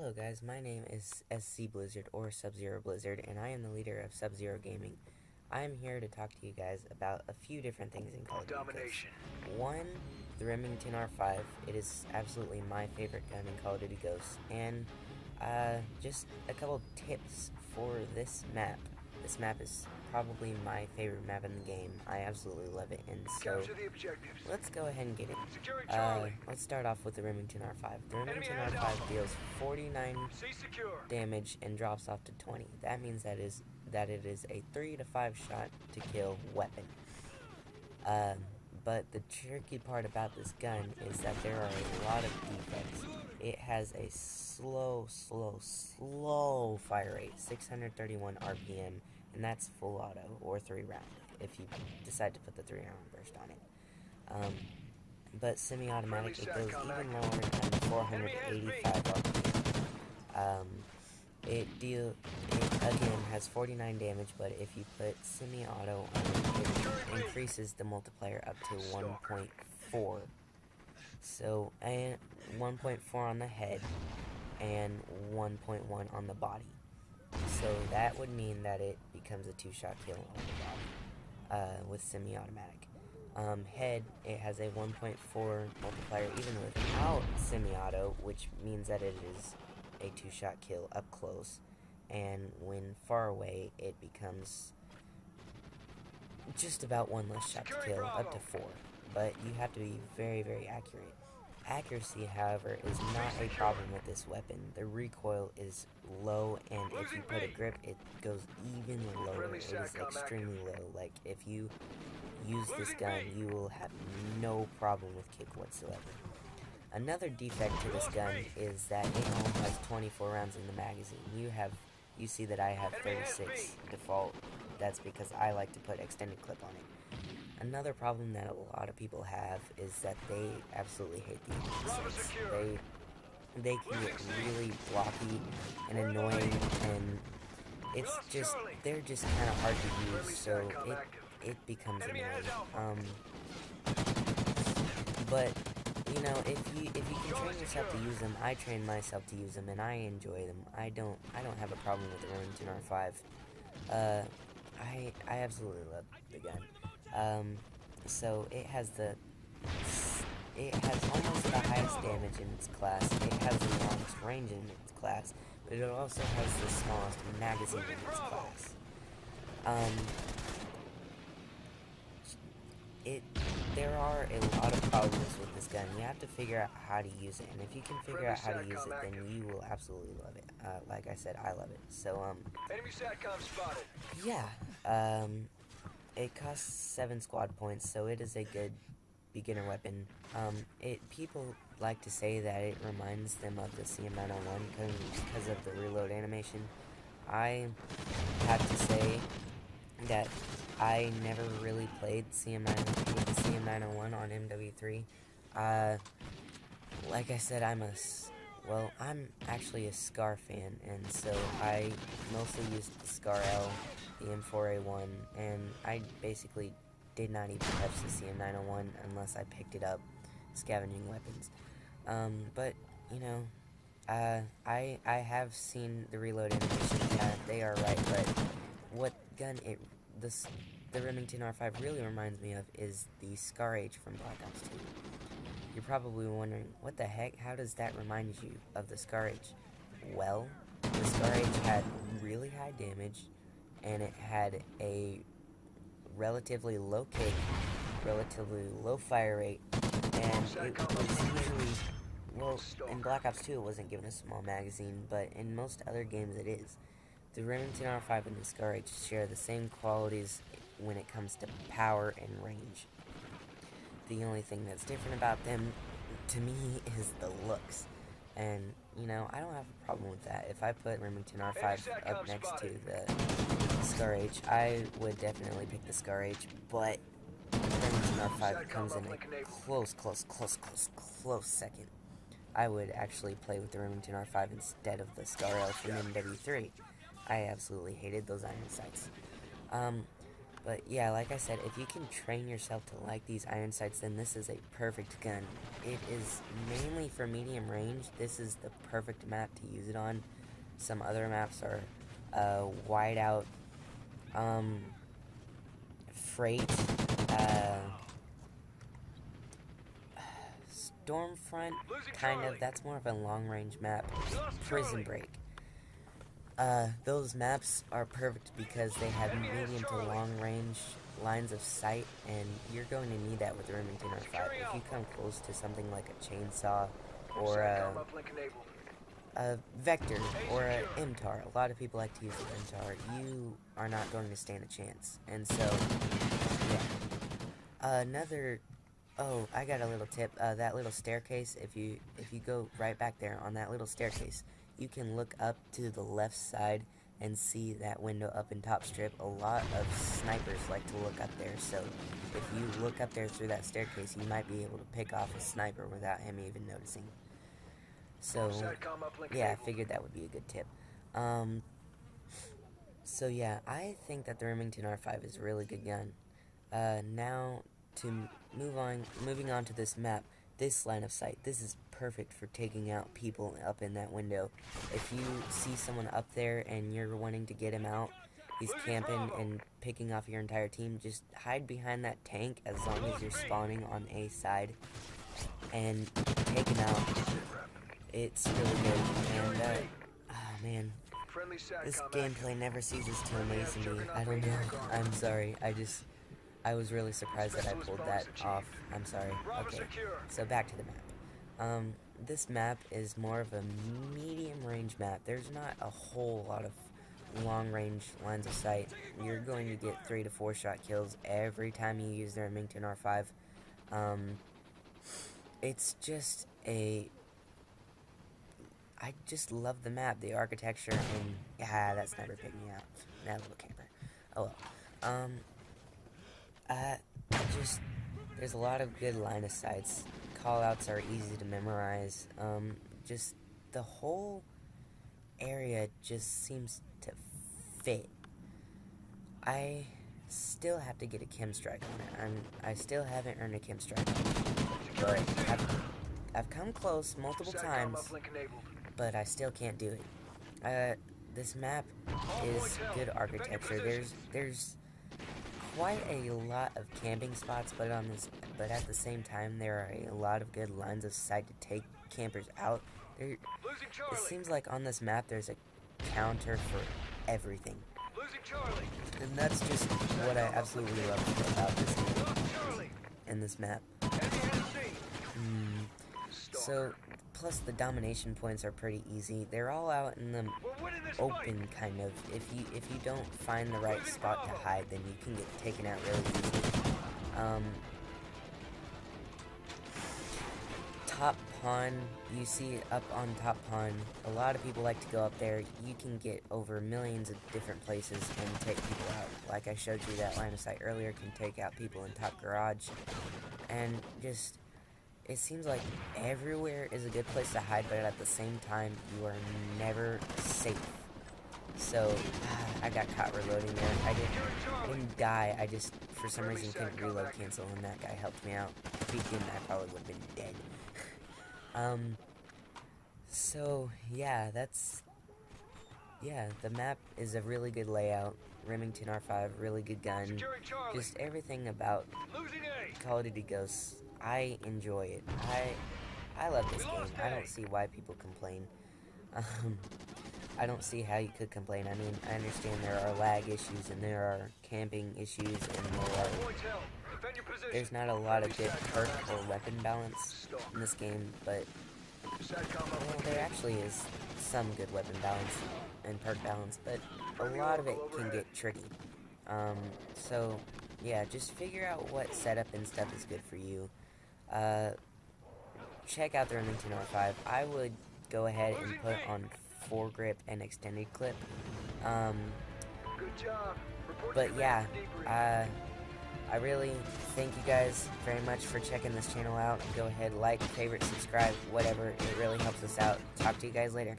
Hello guys, my name is SC Blizzard or Sub-Zero Blizzard, and I am the leader of Sub-Zero Gaming. I am here to talk to you guys about a few different things in Call of Duty Ghosts. One, the Remington R5. It is absolutely my favorite gun in Call of Duty Ghosts, and just a couple tips for this map. This map is probably my favorite map in the game. I absolutely love it, and so let's go ahead and get it. Let's start off with the Remington R5. The Remington R5 deals 49 damage and drops off to 20. That means that it is a 3 to 5 shot to kill weapon. But the tricky part about this gun is that there are a lot of defects. It has a slow fire rate, 631 RPM, and that's full auto or 3 round if you decide to put the 3 round burst on it. But semi-automatic, it goes even lower than 485 RPM. It again has 49 damage, but if you put semi-auto on it, it increases the multiplier up to 1.4. So, and 1.4 on the head and 1.1 on the body. So that would mean that it becomes a 2-shot kill on the body with semi-automatic. Head, it has a 1.4 multiplier even without semi-auto, which means that it is a 2-shot kill up close, and when far away it becomes just about 1 less shot to kill, up to 4. But you have to be very, very accurate. Accuracy, however, is not a problem with this weapon. The recoil is low, and if you put a grip, it goes even lower. It is extremely low. Like, if you use this gun, you will have no problem with kick whatsoever. Another defect to this gun is that it only has 24 rounds in the magazine. You see that I have 36 default. That's because I like to put extended clip on it. Another problem that a lot of people have is that they absolutely hate the MP6. They can get really blocky and annoying, and they're just kind of hard to use, so it becomes annoying. But you know, if you can train yourself to use them, I train myself to use them, and I enjoy them. I don't have a problem with the Remington R5. I absolutely love the gun. So it has almost the highest damage in its class. It has the longest range in its class, but it also has the smallest magazine in its class. There are a lot of problems with this gun. You have to figure out how to use it, and if you can figure out how to use it, then you will absolutely love it. Like I said, I love it. So, enemy SATCOM spotted. Yeah, it costs 7 squad points, so it is a good beginner weapon. People like to say that it reminds them of the CM901 because of the reload animation. I have to say that I never really played with the CM901 on MW3. Like I said, I'm actually a SCAR fan, and so I mostly used the SCAR L, the M4A1, and I basically did not even touch the CM901 unless I picked it up scavenging weapons. But, you know, I have seen the reload animation. Yeah, they are right, but what gun the Remington R5 really reminds me of is the Scar H from Black Ops 2. You're probably wondering, what the heck, how does that remind you of the Scar H? Well, the Scar H had really high damage, and it had a relatively low kick, relatively low fire rate, and it was usually, well, in Black Ops 2 it wasn't given a small magazine, but in most other games it is. The Remington R5 and the Scar H share the same qualities when it comes to power and range. The only thing that's different about them, to me, is the looks. And, you know, I don't have a problem with that. If I put Remington R5 up next to the Scar H, I would definitely pick the Scar H, but the Remington R5 comes in a close second. I would actually play with the Remington R5 instead of the Scar L from MW3. I absolutely hated those iron sights. But yeah, like I said, if you can train yourself to like these iron sights, then this is a perfect gun. It is mainly for medium range. This is the perfect map to use it on. Some other maps are whiteout, freight, Stormfront, kind of. That's more of a long range map. Prison Break. Those maps are perfect because they have medium to long range lines of sight, and you're going to need that with the Remington R5. If you come close to something like a chainsaw or a Vector or a MTAR, a lot of people like to use the MTAR, you are not going to stand a chance. And so, yeah. Oh, I got a little tip. That little staircase, if you go right back there on that little staircase, you can look up to the left side and see that window up in top strip. A lot of snipers like to look up there, so if you look up there through that staircase, you might be able to pick off a sniper without him even noticing. So, yeah, I figured that would be a good tip. So yeah, I think that the Remington R5 is a really good gun. Now, to moving on to this map, this line of sight, this is perfect for taking out people up in that window. If you see someone up there and you're wanting to get him out, he's camping and picking off your entire team, just hide behind that tank as long as you're spawning on a side and take him out. It's really good, and man, this gameplay never ceases to amaze me. I don't know, I'm sorry, I was really surprised that I pulled that off. I'm sorry. Okay, so back to the map. This map is more of a medium range map. There's not a whole lot of long range lines of sight. You're going to get 3 to 4 shot kills every time you use the Remington R5. It's just I just love the map, the architecture, and yeah, that sniper picked me out. That little camper. Oh well. There's a lot of good line of sights. Callouts are easy to memorize. Just the whole area just seems to fit. I still have to get a chem strike on it. I still haven't earned a chem strike on it, but I've come close multiple times, but I still can't do it. This map is good architecture. There's quite a lot of camping spots, but at the same time, there are a lot of good lines of sight to take campers out. It seems like on this map, there's a counter for everything, and that's just what I absolutely love about this game and this map. So, plus the domination points are pretty easy. They're all out in the open, kind of. If you don't find the right spot to hide, then you can get taken out really easily. Top pawn, you see up on top pawn, a lot of people like to go up there. You can get over millions of different places and take people out. Like I showed you, that line of sight earlier can take out people in top garage. And just, it seems like everywhere is a good place to hide, but at the same time, you are never safe. So, I got caught reloading there. I didn't die, I just, for some reason, couldn't reload cancel, and that guy helped me out. If he didn't, I probably would have been dead. So, yeah, the map is a really good layout. Remington R5, really good gun. Just everything about Call of Duty Ghosts, I enjoy it. I love this game. I don't see why people complain. I don't see how you could complain. I mean, I understand there are lag issues and there are camping issues and there's not a lot of good perk or weapon balance in this game, but well, there actually is some good weapon balance and perk balance, but a lot of it can get tricky. So yeah, just figure out what setup and stuff is good for you. Check out the Remington R5. I would go ahead and put on foregrip and extended clip. But yeah, I really thank you guys very much for checking this channel out. Go ahead, like, favorite, subscribe, whatever. It really helps us out. Talk to you guys later.